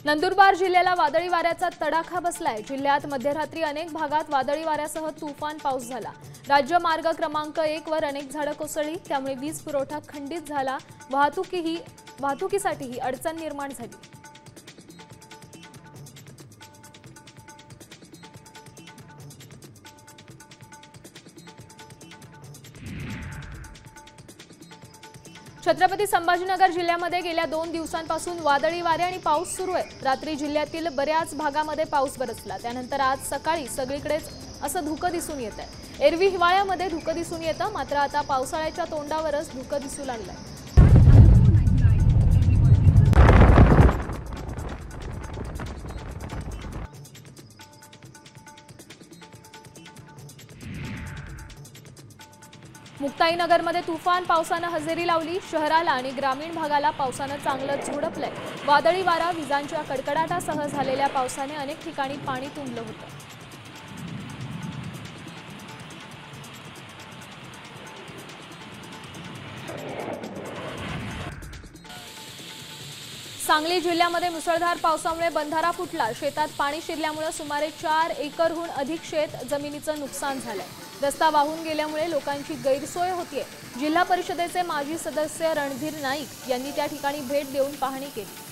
नंदुरबार जिल्ह्याला वादळी वाऱ्याचा तडाखा बसलाय। जिल्ह्यात मध्यरात्री अनेक भागात वादळी वाऱ्यासह तुफान पाऊस झाला। राज्य मार्ग क्रमांक 1 वर अनेक झाडं कोसळली, त्यामुळे वीज पुरवठा खंडित झाला। वाहतुकीसाठीही अडचण निर्माण झाली। छत्रपती संभाजीनगर जिल्ह्यामध्ये गेल्या 2 दिवसांपासून वादळी वारे आणि पाऊस सुरू आहे। रात्री जिल्ह्यातील बऱ्याच भागामध्ये पाऊस बरसला, त्यानंतर आज सकाळी सगळीकडेच असं धुकं दिसून येत आहे। एरवी हिवाळ्यामध्ये धुकं दिसून येतं, मात्र आता पावसाळ्याच्या तोंडावरच धुकं दिसू लागलंय। मुक्ताईनगरमध्ये तुफान पावसानं हजेरी लावली। शहराला आणि ग्रामीण भागाला पावसानं चांगलं झोडपलंय। वादळी वारा, विजांच्या कडकडाटासह झालेल्या पावसाने अनेक ठिकाणी पाणी तुंबलं होतं। सांगली जिल्ह्यामध्ये मुसळधार पावसामुळे बंधारा फुटला। शेतात पाणी शिरल्यामुळे सुमारे 4 एकरहून अधिक शेत जमिनीचं नुकसान झालंय। रस्ता वाहून गेल्यामुळे लोकांची गैरसोय होतीये। जिल्हा परिषदेचे माजी सदस्य रणधीर नाईक यांनी त्या ठिकाणी भेट देऊन पाहणी केली।